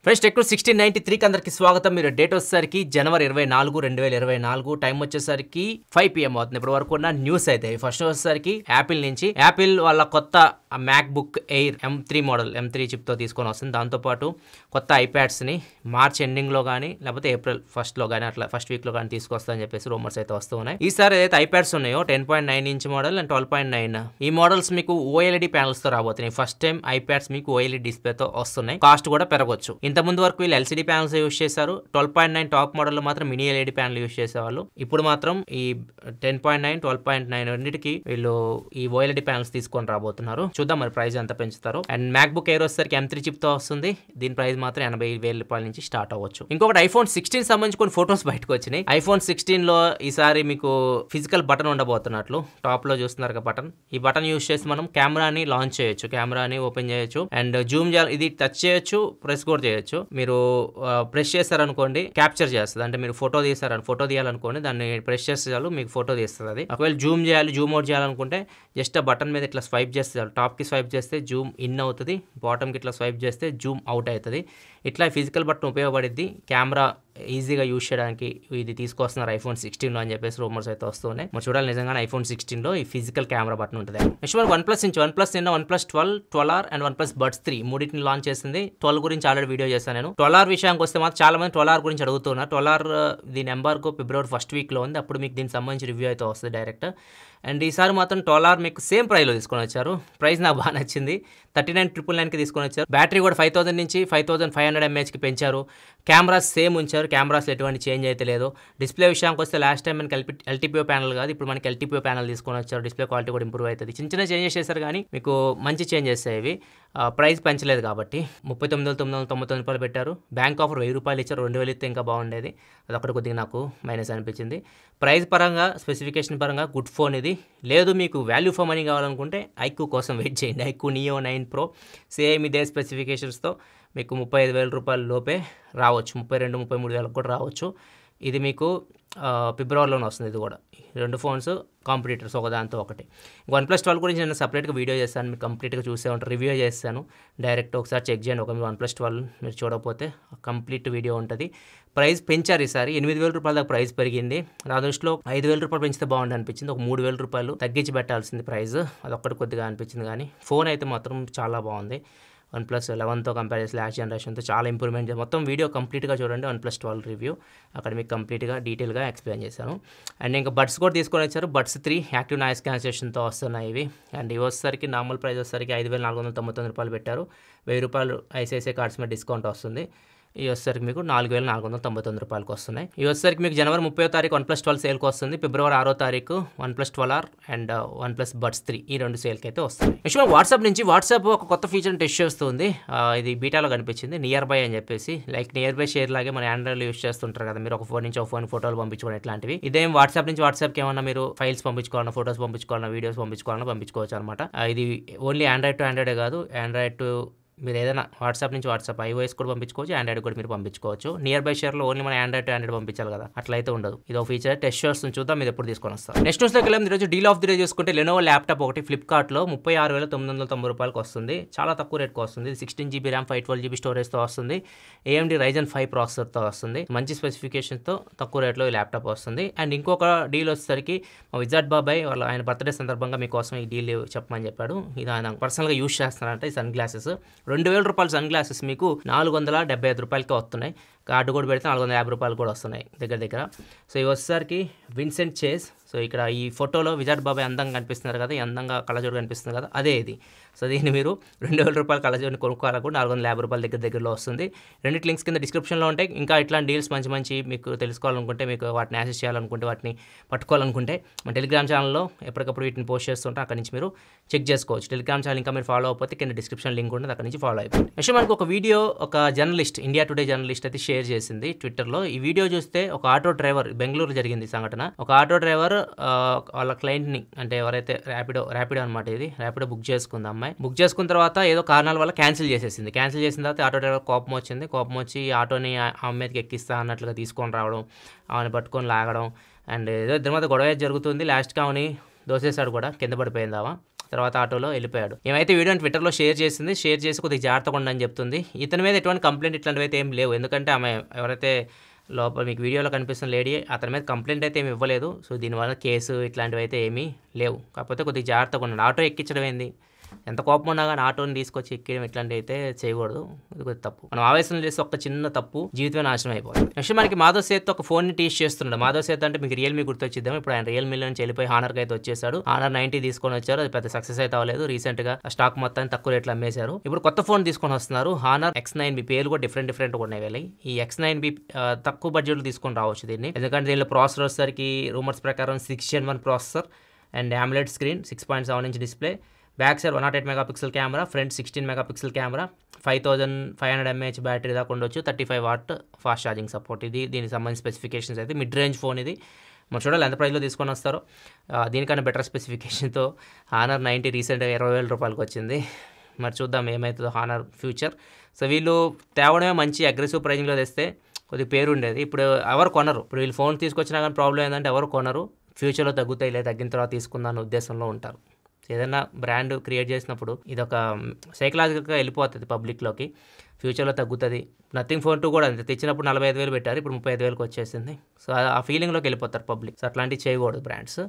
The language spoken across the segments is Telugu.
ఫ్రెండ్స్ టెక్ 1693 కి అందరికి స్వాగతం. మీరు డేట్ వచ్చేసరికి జనవరి 24 2024 టైం వచ్చేసరికి 5 PM అవుతుంది. ఇప్పటి వరకు ఉన్న న్యూస్ అయితే ఫస్ట్ వచ్చేసరికి యాపిల్ నుంచి యాపిల్ వాళ్ళ కొత్త MacBook air M3 model M3 chip తో తీసుకొని వస్తుంది. దాంతోపాటు కొత్త ఐప్యాడ్స్ ని మార్చ్ ఎండింగ్ లో కానీ లేకపోతే ఏప్రిల్ ఫస్ట్ లో కానీ అట్లా ఫస్ట్ వీక్ లో కానీ తీసుకొస్తారని చెప్పేసి రూమర్స్ అయితే వస్తూ ఉన్నాయి. ఈసారి ఏదైతే ఐప్యాడ్స్ ఉన్నాయో 10.9 ఇంచ్ మోడల్ అండ్ 12.9 ఈ మోడల్స్ మీకు OLED ప్యానల్స్ తో రాబోతున్నాయి. ఫస్ట్ టైం ఐప్యాడ్స్ మీకు OLED డిస్ప్లే తో వస్తున్నాయి. కాస్ట్ కూడా పెరగొచ్చు. ఇంత ముందు వరకు వీళ్ళు LCD ప్యానల్స్ యూస్ చేశారు. 12.9 టాప్ మోడల్ లో మాత్రం మినీ LED ప్యానల్ యూస్ చేసేవాళ్ళు. ఇప్పుడు మాత్రం ఈ 10.9 12.9 రెండింటికి వీళ్ళు ఈ OLED ప్యానల్స్ తీసుకొని రాబోతున్నారు. చూద్దాం మరి ప్రైస్ ఎంత పెంచుతారో. అండ్ మ్యాక్బుక్ ఎయిర్ వచ్చేసరికి M3 చిప్ తో వస్తుంది. దీని ప్రైస్ మాత్రం 80,000 రూపాయల నుంచి స్టార్ట్ అవ్వచ్చు. ఇంకొకటి iPhone 16 సంబంధించి కొన్ని ఫోటోస్ బయటకు వచ్చినాయి. iPhone 16 లో ఈసారి మీకు ఫిజికల్ బటన్ ఉండబోతున్నట్లు టాప్ లో చూస్తున్నారు బటన్. ఈ బటన్ యూస్ చేసి మనం కెమెరాని లాంచ్ చేయొచ్చు, కెమెరాని ఓపెన్ చేయొచ్చు అండ్ జూమ్ చేయాలి. ఇది టచ్ చేయొచ్చు, ప్రెస్ కూడా చేయొచ్చు. మీరు ప్రెస్ చేస్తారనుకోండి క్యాప్చర్ చేస్తుంది. అంటే మీరు ఫోటో తీయాలనుకోండి దాన్ని ప్రెస్ చేస్తే చాలు మీకు ఫోటో తీస్తుంది. అది ఒకవేళ జూమ్ చేయాలి, జూమ్ అవుట్ చేయాలనుకుంటే జస్ట్ ఆ బటన్ మీద ఇట్లా స్వైప్ చేస్తే చాలు. టాప్ కి స్వైప్ చేస్తే జూమ్ ఇన్ అవుతుంది, బాటమ్ కి ఇట్లా స్వైప్ చేస్తే జూమ్ అవుట్ అవుతుంది. ఇట్లా ఫిజికల్ బటన్ ఉపయోగపడిద్ది. కెమెరా ఈజీగా యూజ్ చేయడానికి ఇది తీసుకొస్తున్నారు iPhone 16 లో అని చెప్పేసి రూమర్స్ అయితే వస్తున్నాయి. మరి చూడాలి నిజంగానే iPhone 16 లో ఈ ఫిజికల్ కెమెరా బటన్ ఉంటుంది. నెక్స్ట్ OnePlus నుంచి OnePlus నిన్న OnePlus 12, 12R and OnePlus Buds 3 మూడింటిని లాంచ్ చేసింది. 12 గురించి ఆల్రెడీ వీడియో చేశాను నేను. 12R విషయానికి వస్తే మాత్రం చాలా మంది 12R గురించి అడుగుతున్నారు. 12R దీని ఎంబార్గో ఫిబ్రవరి ఫస్ట్ వీక్ లో ఉంది. అప్పుడు మీకు దీనికి సంబంధించి రివ్యూ అయితే వస్తుంది డైరెక్ట్. అండ్ ఈసారి మాత్రం 12R మీకు సేమ్ ప్రైస్లో తీసుకొని వచ్చారు. ప్రైస్ నాకు బాగా నచ్చింది. 39,999కి తీసుకొని వచ్చారు. బ్యాటరీ కూడా 5000 నుంచి 5500 mAhకి పెంచారు. కెమెరాస్ సేమ్ ఉంచారు. కెమెరాస్ ఎటువంటి చేంజ్ అయితే లేదు. డిస్ప్లే విషయానికి వస్తే లాస్ట్ టైం మనకి LTPO ప్యానల్ కాదు, ఇప్పుడు మనకి LTPO ప్యానల్ తీసుకొని వచ్చారు. డిస్ప్లే క్వాలిటీ కూడా ఇంప్రూవ్ అవుతుంది. చిన్న చిన్న చేంజెస్ చేశారు కానీ మీకు మంచి చేంజెస్ ఇవి. ప్రైస్ పెంచలేదు కాబట్టి 39,999 రూపాయలు పెట్టారు. బ్యాంక్ ఆఫర్ 1000 రూపాయలు ఇచ్చారు. 2000 ఇస్తే ఇంకా బాగుండేది. అదొకటి కొద్దిగా నాకు మైనస్ అనిపించింది. ప్రైస్ పరంగా స్పెసిఫికేషన్ పరంగా గుడ్ ఫోన్ ఇది. లేదు మీకు వాల్యూ ఫర్ మనీ కావాలనుకుంటే iQOO కోసం వెయిట్ చేయండి. iQOO Neo 9 Pro సేమ్ ఇదే స్పెసిఫికేషన్స్తో మీకు 35,000 రూపాయల లోపే రావచ్చు. 32,000-33,000 కూడా రావచ్చు. ఇది మీకు ఫిబ్రవరిలోనే వస్తుంది. ఇది కూడా రెండు ఫోన్స్ కాంపిటీటర్స్ ఒకదాంతో ఒకటి. OnePlus 12 గురించి నేను సపరేట్గా వీడియో చేస్తాను. మీకు కంప్లీట్గా చూసే ఉంటారు. రివ్యూ చేస్తాను. డైరెక్ట్ ఒకసారి చెక్ చేయండి. ఒక OnePlus 12 మీరు చూడకపోతే కంప్లీట్ వీడియో ఉంటుంది. ప్రైస్ పెంచారు ఈసారి. 8,000 రూపాయల దాకా ప్రైస్ పెరిగింది. నా దృష్టిలో 5,000 రూపాయలు పెంచితే బాగుంది అనిపించింది. ఒక 3,000 రూపాయలు తగ్గించి పెట్టాల్సింది ప్రైస్. అదొక్కటి కొద్దిగా అనిపించింది. కానీ ఫోన్ అయితే మాత్రం చాలా బాగుంది. OnePlus 11తో కంపేర్ చేసి లాస్ట్ జనరేషన్తో చాలా ఇంప్రూవ్మెంట్. మొత్తం వీడియో కంప్లీట్గా చూడండి. OnePlus 12 రివ్యూ అక్కడ మీకు కంప్లీట్గా డీటెయిల్గా ఎక్స్ప్లెయిన్ చేశాను. అండ్ ఇంకా బడ్స్ కూడా తీసుకొని వచ్చారు. Buds 3 యాక్టివ్ నాయిస్ క్యాన్సిలేషన్తో వస్తున్నాయి ఇవి. అండ్ ఇవి వచ్చేసరికి నార్మల్ ప్రైస్ వచ్చేసరికి 5,499 రూపాయలు పెట్టారు. 1000 రూపాయలు ICICI కార్డ్స్ మీద డిస్కౌంట్ వస్తుంది. ఇవి వచ్చేసరికి మీకు 4,499 రూపాయలకు వస్తున్నాయి. ఇవి వచ్చేసరికి మీకు జనవరి 30వ తారీఖు OnePlus 12 సేల్కి వస్తుంది. ఫిబ్రవరి 6వ తారీఖు OnePlus 12R and OnePlus Buds 3 ఈ రెండు సేల్కి అయితే వస్తుంది. నెక్స్ట్ వాట్సాప్ నుంచి వాట్సాప్ ఒక కొత్త ఫీచర్ని టెస్ట్ చేస్తుంది. ఇది బీటాలో కనిపించింది. నియర్ బై అని చెప్పేసి లైక్ నియర్ బై షేర్ లాగే మన ఆండ్రాయిడ్లో యూస్ చేస్తుంటారు కదా మీరు. ఒక ఫోన్ నుంచి ఒక ఫోన్ ఫోటోలు పంపించుకోవడం ఇట్లాంటివి. ఇదేం వాట్సాప్ నుంచి వాట్సాప్కి ఏమన్నా మీరు ఫైల్స్ పంపించుకోవాలన్నా, ఫోటోస్ పంపించుకోవాలన్నా, వీడియోస్ పంపించుకోవాలన్నా పంపించుకోవచ్చు అనమాట. ఇది ఓన్లీ ఆండ్రాయిడ్ టు ఆండ్రాయిడే కాదు, ఆండ్రాయిడ్ టు మీరు ఏదైనా వాట్సాప్ నుంచి వాట్సాప్ iOS కూడా పంపించుకోవచ్చు, ఆండ్రాయిడ్ కూడా మీరు పంపించుకోవచ్చు. నియర్ బై షేర్లో ఓన్లీ మన ఆండ్రాయిడ్ టు ఆండ్రాయిడ్ పంపించాలి కదా, అట్లయితే ఉండదు. ఇది ఒక ఫీచర్ టెస్ట్ చేస్తుంది. చూద్దాం మీరు ఎప్పుడు తీసుకొని వస్తారు. నెక్స్ట్ న్యూస్లోకి వెళ్ళాం. ఈరోజు డీల్ ఆఫ్ ది డే చూసుకుంటే లెనోవో ల్యాప్టాప్ ఒకటి ఫ్లిప్కార్ట్లో 36,990 రూపాయలకు వస్తుంది. చాలా తక్కువ రేట్కి వస్తుంది. 16GB ర్యామ్ 512GB స్టోరేజ్తో వస్తుంది. AMD Ryzen 5 ప్రాసెసర్తో వస్తుంది. మంచి స్పెసిఫికేషన్తో తక్కువ రేట్లో ఈ ల్యాప్టాప్ వస్తుంది. అండ్ ఇంకొక డీల్ వచ్చేసరికి మా విజార్డ్ బాబాయ్ ఆయన బర్త్డే సందర్భంగా మీకోసం ఈ డీల్ చెప్పమని చెప్పాడు. ఇది ఆయన పర్సనల్గా యూజ్ చేస్తున్నారంటే ఈ సన్ గ్లాసెస్ 2,000 రూపాయల సన్ గ్లాసెస్ మీకు 475 రూపాయలకే వస్తున్నాయి. కార్డు కూడా పెడితే 450 రూపాయలు కూడా వస్తున్నాయి దగ్గర. సో ఇవి వచ్చేసరికి విన్సెంట్ చేస్. సో ఇక్కడ ఈ ఫోటోలో విజార్డ్ బాబాయ్ అందంగా కనిపిస్తున్నారు కదా, ఈ అందంగా కళ్ళజోడు కనిపిస్తుంది కదా, అదే ఇది. సో దీన్ని మీరు 2,000 రూపాయల కళ్ళజోడిని కొనుక్కోవాలనుకుంటే 450 రూపాయల దగ్గరలో వస్తుంది. రెండింటి లింక్స్ కింద డిస్క్రిప్షన్లో ఉంటాయి. ఇంకా ఇట్లాంటి డీల్స్ మంచి మీకు తెలుసుకోవాలనుకుంటే, మీకు వాటిని యాక్సెస్ చేయాలనుకుంటే, వాటిని పట్టుకోవాలనుకుంటే మన టెలిగ్రామ్ ఛానల్లో ఎప్పటికప్పుడు వీటిని పోస్ట్ చేస్తుంటే అక్కడ నుంచి మీరు చెక్ చేసుకోవచ్చు. టెలిగ్రామ్ ఛానల్ ఇంకా మీరు ఫాలో అయిపోతే కింద డిస్క్రిప్షన్ లింక్ ఉంటుంది, అక్కడ నుంచి ఫాలో అయిపోయింది. నెక్స్ట్ మనకు ఒక వీడియో ఒక జర్నలిస్ట్, ఇండియా టుడే జర్నలిస్ట్ అయితే షేర్ చేసింది ట్విట్టర్లో. ఈ వీడియో చూస్తే ఒక ఆటో డ్రైవర్, బెంగళూరు జరిగింది సంఘటన. ఒక ఆటో డ్రైవర్ వాళ్ళ క్లయింట్ని, అంటే ఎవరైతే ర్యాపిడో అనమాట, ఇది ర్యాపిడో బుక్ చేసుకుంది అమ్మాయి. బుక్ చేసుకున్న తర్వాత ఏదో కారణాల వల్ల క్యాన్సిల్ చేసేసింది. క్యాన్సిల్ చేసిన తర్వాత ఆటో డ్రైవర్ కోపం వచ్చింది. కోపం వచ్చి ఆటోని అమ్మాయికి ఎక్కిస్తా అన్నట్లుగా తీసుకొని రావడం, ఆమెను పట్టుకొని లాగడం అండ్ ఏదో ఇద్దరి మధ్య గొడవ జరుగుతుంది. లాస్ట్గా ఆమెని దోసేసాడు కూడా, కింద పడిపోయిందావా. తర్వాత ఆటోలో వెళ్ళిపోయాడు. ఏమైతే వీడియోని ట్విట్టర్లో షేర్ చేసి కొద్దిగా జాగ్రత్తగా ఉండని చెప్తుంది. ఇతని మీద ఎటువంటి కంప్లైంట్ ఇట్లాంటివి అయితే ఏం లేవు, ఎందుకంటే ఆమె ఎవరైతే లోపల మీకు వీడియోలో కనిపిస్తున్న లేడీ అతని మీద కంప్లైంట్ అయితే ఏమి ఇవ్వలేదు. సో దీనివల్ల కేసు ఇట్లాంటివి అయితే ఏమీ లేవు. కాకపోతే కొద్దిగా జాగ్రత్తగా ఉండండి. ఆటో ఎక్కించడం ఏంది, ఎంత కోపం ఉన్నా కానీ ఆటోని తీసుకొచ్చి ఎక్కడం ఇట్లాంటివి అయితే చేయకూడదు. ఇది కొద్దిగా తప్పు. మనం ఆవేశం చేసి ఒక చిన్న తప్పు జీవితమే నాశనం అయిపోతుంది. నెక్స్ట్ మనకి మాధవ్ సేత్ ఒక ఫోన్ని టీచ్ చేస్తున్నాడు. మాధవ్ సేత్ అంటే మీకు రియల్మీ గుర్తొచ్చిద్దాం. ఇప్పుడు ఆయన రియల్మీలో నుంచి వెళ్ళిపోయి హానర్కి అయితే వచ్చేసాడు. హానర్ 90 తీసుకొని వచ్చారు. అది పెద్ద సక్సెస్ అయితే అవ్వలేదు. రీసెంట్ గా స్టాక్ మొత్తాన్ని తక్కువ రేట్లు అమ్మేశారు. ఇప్పుడు కొత్త ఫోన్ తీసుకొని వస్తున్నారు. Honour X9B. పేర్లు కూడా డిఫరెంట్ ఉన్నాయి వెళ్ళి. ఈ X9B తక్కువ బడ్జెట్ లో తీసుకొని రావచ్చు దీన్ని, ఎందుకంటే దీనిలో ప్రాసెసర్ వచ్చేసరికి రూమర్స్ ప్రకారం 6 Gen 1 processor and AMOLED screen, 6.7 inch display, back side 108 megapixel camera, front 16 megapixel camera, 5500 mAh battery దాకా ఉండొచ్చు, 35 వాట్ ఫాస్ట్ ఛార్జింగ్ సపోర్ట్. ఇది దీనికి సంబంధించిన స్పెసిఫికేషన్స్ అయితే. మిడ్ రేంజ్ ఫోన్ ఇది. మనం చూడాలి ఎంత ప్రైస్లో తీసుకొని వస్తారో. దీనికన్నా బెటర్ స్పెసిఫికేషన్తో హానర్ 90 రీసెంట్గా 20,000 రూపాయలకు వచ్చింది. మరి చూద్దాం ఏమవుతుందో హానర్ ఫ్యూచర్. సో వీళ్ళు తేవడమే మంచి అగ్రెసివ్ ప్రైజింగ్లో తెస్తే కొద్దిగా పేరు ఉండేది. ఇప్పుడు ఎవరు కొనరు. ఇప్పుడు వీళ్ళు ఫోన్ తీసుకొచ్చినా కానీ ప్రాబ్లం ఏంటంటే ఎవరు కొనరు. ఫ్యూచర్లో తగ్గుతాయి, లేదా తగ్గిన తర్వాత తీసుకుందాం అనే ఉద్దేశంలో ఉంటారు. ఏదైనా బ్రాండ్ క్రియేట్ చేసినప్పుడు ఇదొక సైకలాజికల్గా వెళ్ళిపోతుంది పబ్లిక్లోకి. ఫ్యూచర్లో తగ్గుతుంది. నథింగ్ ఫోన్ 2 కూడా అంతే, తెచ్చినప్పుడు 45,000 పెట్టారు, ఇప్పుడు 35,000కి వచ్చేసింది. సో ఆ ఫీలింగ్లోకి వెళ్ళిపోతారు పబ్లిక్. సో అట్లాంటివి చేయకూడదు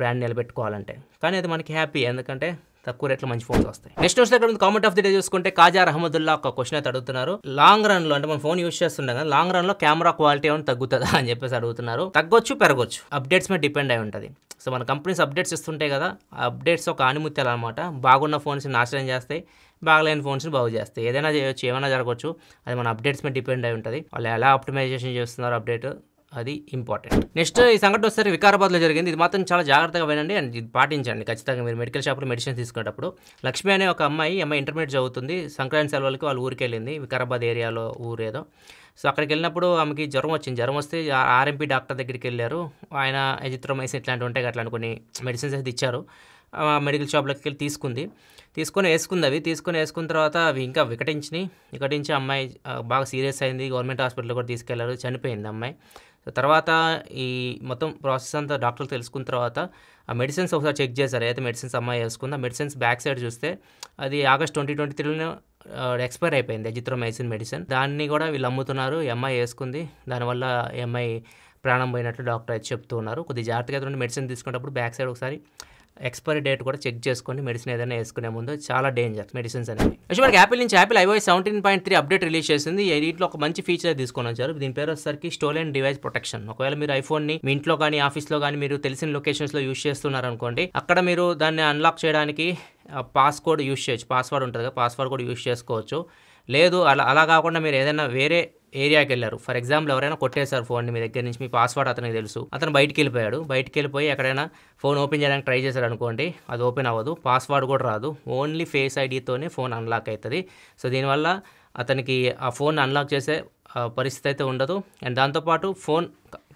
బ్రాండ్ నిలబెట్టుకోవాలంటే. కానీ అది మనకి హ్యాపీ, ఎందుకంటే తక్కువ రేట్లో మంచి ఫోన్స్ వస్తాయి. నెక్స్ట్ వచ్చే కామెంట్ ఆఫ్ ది డే చూసుకుంటే కాజా రహమదుల్లా ఒక క్వశ్చన్ అయితే అడుగుతున్నారు. లాంగ్ రన్ లో అంటే మనం ఫోన్ యూస్ చేస్తుండే కదా, లాంగ్ రన్ లో కెమెరా క్వాలిటీ ఏమైనా తగ్గుతుందా అని చెప్పేసి అడుగుతున్నారు. తగ్గొచ్చు, పెరగొచ్చు, అప్డేట్స్ మీద డిపెండ్ అయి ఉంటుంది. సో మన కంపెనీస్ అప్డేట్స్ ఇస్తుంటాయి కదా, ఆ అప్డేట్స్ ఒక ఆనిముత్యాలు అనమాట. బాగున్న ఫోన్స్ నాశనం చేస్తాయి, బాగలేని ఫోన్స్ని బాగు చేస్తాయి. ఏదైనా చేయొచ్చు, ఏమైనా జరగవచ్చు. అది మన అప్డేట్స్ మీద డిపెండ్ అయి ఉంటుంది. వాళ్ళు ఎలా ఆప్టిమైజేషన్ చేస్తున్నారు అప్డేట్, అది ఇంపార్టెంట్. నెక్స్ట్ ఈ సంఘటన వచ్చేసరికి వికారాబాద్లో జరిగింది. ఇది మాత్రం చాలా జాగ్రత్తగా వినండి అండ్ ఇది పాటించండి ఖచ్చితంగా మీరు మెడికల్ షాప్లో మెడిసిన్స్ తీసుకునేటప్పుడు. లక్ష్మి అనే ఒక అమ్మాయి ఇంటర్మీడియట్ చదువుతుంది. సంక్రాంతి సెలవులకి వాళ్ళ ఊరికి వెళ్ళింది, వికారాబాద్ ఏరియాలో ఊరేదో. సో అక్కడికి వెళ్ళినప్పుడు ఆమెకి జ్వరం వచ్చింది. జ్వరం వస్తే ఆర్ఎంపీ డాక్టర్ దగ్గరికి వెళ్ళారు. ఆయన ఎజిత్రోమైసిన్ ఇట్లాంటివి ఉంటాయి, అట్లాంటి కొన్ని మెడిసిన్స్ అయితే ఇచ్చారు. మెడికల్ షాప్లోకి వెళ్ళి తీసుకొని వేసుకున్న తర్వాత అవి ఇంకా వికటించి అమ్మాయి బాగా సీరియస్ అయింది. గవర్నమెంట్ హాస్పిటల్ కూడా తీసుకెళ్లారు, చనిపోయింది అమ్మాయి. సో తర్వాత ఈ మొత్తం ప్రాసెస్ అంతా డాక్టర్లు తెలుసుకున్న తర్వాత ఆ మెడిసిన్స్ ఒకసారి చెక్ చేశారు. అయితే మెడిసిన్స్ అమ్మాయి వేసుకుంది. ఆ మెడిసిన్స్ బ్యాక్ సైడ్ చూస్తే అది ఆగస్ట్ 2023లో ఎక్స్పైర్ అయిపోయింది ఎజిత్రోమైసిన్ మెడిసిన్. దాన్ని కూడా వీళ్ళు అమ్ముతున్నారు. ఈ అమ్మాయి వేసుకుంది, దానివల్ల ఈ అమ్మాయి ప్రాణం పోయినట్లు డాక్టర్ అయితే చెప్తూ ఉన్నారు. కొద్దిగా జాగ్రత్తగా మెడిసిన్ తీసుకునేటప్పుడు బ్యాక్ సైడ్ ఒకసారి ఎక్స్పైరీ డేట్ కూడా చెక్ చేసుకొని మెడిసిన్ ఏదైనా వేసుకునే ముందు. చాలా డేంజర్ మెడిసిన్స్ అనేవి. నెక్స్ట్ మనకి యాపిల్ నుంచి యాపిల్ iOS 17.3 అప్డేట్ రిలీజ్ చేసింది. దీంట్లో ఒక మంచి ఫీచర్ తీసుకొని వచ్చారు. దీని పేరు వచ్చేసరికి స్టోలెన్ డివైస్ ప్రొటెక్షన్. ఒకవేళ మీరు ఐఫోన్ని మీ ఇంట్లో కానీ ఆఫీస్లో కానీ మీరు తెలిసిన లొకేషన్స్లో యూజ్ చేస్తున్నారు అనుకోండి, అక్కడ మీరు దాన్ని అన్లాక్ చేయడానికి పాస్వర్డ్ యూజ్ చేయొచ్చు. పాస్వర్డ్ ఉంటుంది కదా, పాస్వర్డ్ కూడా యూజ్ చేసుకోవచ్చు. లేదు అలా కాకుండా మీరు ఏదైనా వేరే ఏరియాకి వెళ్ళారు, ఫర్ ఎగ్జాంపుల్ ఎవరైనా కొట్టేశారు ఫోన్ని మీ దగ్గర నుంచి, మీ పాస్వర్డ్ అతనికి తెలుసు, అతను బయటికి వెళ్ళిపోయి ఎక్కడైనా ఫోన్ ఓపెన్ చేయడానికి ట్రై చేశారు అనుకోండి, అది ఓపెన్ అవ్వదు, పాస్వర్డ్ కూడా రాదు, ఓన్లీ ఫేస్ ఐడితోనే ఫోన్ అన్లాక్ అవుతుంది. సో దీనివల్ల అతనికి ఆ ఫోన్ అన్లాక్ చేసే పరిస్థితి అయితే ఉండదు. అండ్ దాంతోపాటు ఫోన్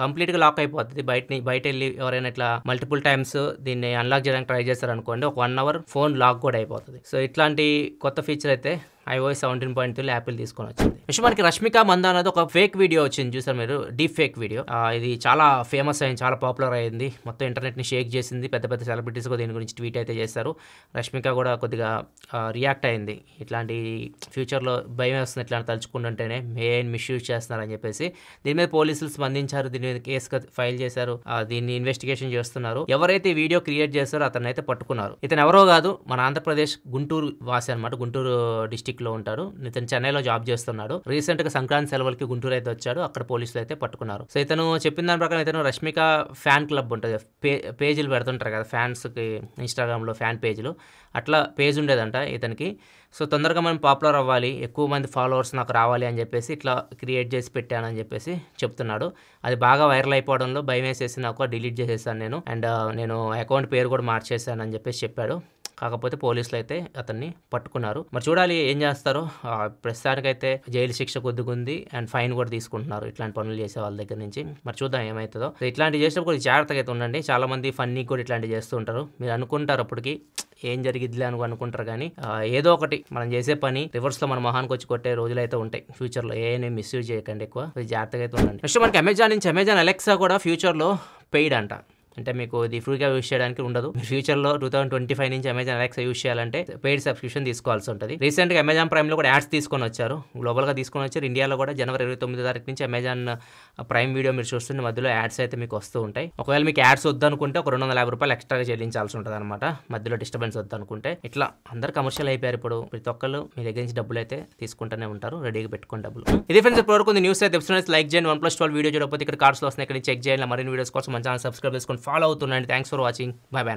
కంప్లీట్గా లాక్ అయిపోతుంది. బయట వెళ్ళి ఎవరైనా ఇట్లా మల్టిపుల్ టైమ్స్ దీన్ని అన్లాక్ చేయడానికి ట్రై చేస్తారు అనుకోండి, ఒక 1 hour ఫోన్ లాక్ కూడా అయిపోతుంది. సో ఇట్లాంటి కొత్త ఫీచర్ అయితే iOS 17.3 యాపిల్ తీసుకొని వచ్చింది. నెక్స్ట్ మనకి రష్మిక మందాన అనేది ఒక ఫేక్ వీడియో వచ్చింది, చూసారు మీరు, డీప్ ఫేక్ వీడియో. ఇది చాలా ఫేమస్ అయింది, చాలా పాపులర్ అయింది, మొత్తం ఇంటర్నెట్ని షేక్ చేసింది. పెద్ద సెలబ్రిటీస్ కూడా దీని గురించి ట్వీట్ అయితే చేస్తారు. రష్మిక కూడా కొద్దిగా రియాక్ట్ అయింది. ఇట్లాంటి ఫ్యూచర్లో భయం వేస్తుంది ఇట్లాంటి తలుచుకుంటుంటేనే మిస్యూజ్ చేస్తున్నారని చెప్పేసి. దీని మీద పోలీసులు స్పందించారు, దీని మీద కేసు ఫైల్ చేశారు, దీన్ని ఇన్వెస్టిగేషన్ చేస్తున్నారు. ఎవరైతే వీడియో క్రియేట్ చేస్తారో అతను అయితే పట్టుకున్నారు. ఇతను ఎవరో కాదు, మన ఆంధ్రప్రదేశ్ గుంటూరు వాసి అనమాట, గుంటూరు డిస్టిక్ లో ఉంటాడు. ఇతను చెన్నైలో జాబ్ చేస్తున్నాడు. రీసెంట్ గా సంక్రాంతి సెలవులకి గుంటూరు అయితే వచ్చాడు, అక్కడ పోలీసులు అయితే పట్టుకున్నారు. సో ఇతను చెప్పిన దాని ప్రకారం ఇతను రష్మిక ఫ్యాన్ క్లబ్ ఉంటుంది, పేజీలు పెడుతుంటారు కదా ఫ్యాన్స్ కి, ఇన్స్టాగ్రామ్ లో ఫ్యాన్ పేజీలు, అట్లా పేజ్ ఉండేదంట ఇతనికి. సో తొందరగా మనం పాపులర్ అవ్వాలి, ఎక్కువ మంది ఫాలోవర్స్ నాకు రావాలి అని చెప్పేసి ఇట్లా క్రియేట్ చేసి పెట్టానని చెప్పేసి చెప్తున్నాడు. అది బాగా వైరల్ అయిపోవడంలో భయం వేసేసి నాకు డిలీట్ చేసేసాను నేను, అండ్ నేను అకౌంట్ పేరు కూడా మార్చేసాను అని చెప్పేసి చెప్పాడు. కాకపోతే పోలీసులు అయితే అతన్ని పట్టుకున్నారు. మరి చూడాలి ఏం చేస్తారో. ప్రస్తుతానికైతే జైలు శిక్ష కొద్దిగుంది అండ్ ఫైన్ కూడా తీసుకుంటున్నారు ఇట్లాంటి పనులు చేసే వాళ్ళ దగ్గర నుంచి. మరి చూద్దాం ఏమవుతుందో. ఇట్లాంటివి చేసేటప్పుడు కొంచెం జాగ్రత్తగా అయితే ఉండండి. చాలా మంది ఫన్నీ కూడా ఇట్లాంటివి చేస్తూ ఉంటారు. మీరు అనుకుంటారు అప్పటికి ఏం జరిగిద్దిలే అనుకుంటారు, కానీ ఏదో ఒకటి మనం చేసే పని రివర్స్ లో మన మొహానికి వచ్చి కొట్టే రోజులు అయితే ఉంటాయి ఫ్యూచర్ లో. ఏమీ మిస్యూజ్ చేయకండి, ఎక్కువ జాగ్రత్తగా అయితే ఉండండి. నెక్స్ట్ మనకి అమెజాన్ నుంచి అమెజాన్ అలెక్సా కూడా ఫ్యూచర్ లో పెయిడ్ అంట. అంటే మీకు ఇది ఫ్రీగా యూస్ చేయడానికి ఉండదు. ఫ్యూచర్లో 2025 నుంచి అమెజాన్ అలెక్సా యూస్ చేయాలంటే పెయిడ్ సబ్స్క్రిప్షన్ తీసుకోవాల్సి ఉంటుంది. రీసెంట్గా అమెజాన్ ప్రైమ్లో కూడా యాడ్స్ తీసుకొని వచ్చారు, గ్లోబల్గా తీసుకొని వచ్చారు. ఇండియాలో కూడా జనవరి 29 తారీఖు నుంచి అమెజాన్ ప్రైమ్ వీడియో మీరు చూస్తున్న మధ్యలో యాడ్స్ అయితే మీకు వస్తూ ఉంటాయి. ఒకవేళ మీకు యాడ్స్ వద్దనుకుంటే ఒక 250 రూపాయలు ఎక్స్ట్రాగా చెల్లించాల్సి ఉంటుంది అనమాట, మధ్యలో డిస్టర్బెన్స్ వద్దనుకుంటే. ఇట్లా అందరు కమర్షియల్ అయిపోయారు ఇప్పుడు. ప్రతి ఒక్కళ్ళు మీ దగ్గర నుంచి డబ్బులు అయితే తీసుకుంటూనే ఉంటారు, రెడీగా పెట్టుకుని డబ్బులు. ఇది ఫ్రెండ్స్ ఇప్పటివరకు న్యూస్ అయితే లైక్ చేయండి. 1+12 వీడియో చూడకపోతే ఇక్కడ కార్డ్స్లో వస్తున్నాయి, ఇక్కడ చెక్ చేయాలి. మరిన్ని వీడియోస్ కోసం మన ఛానల్ సబ్స్క్రైబ్ చేసుకొని ఫాలో అవుతున్నాండి. Thanks for watching. Bye by.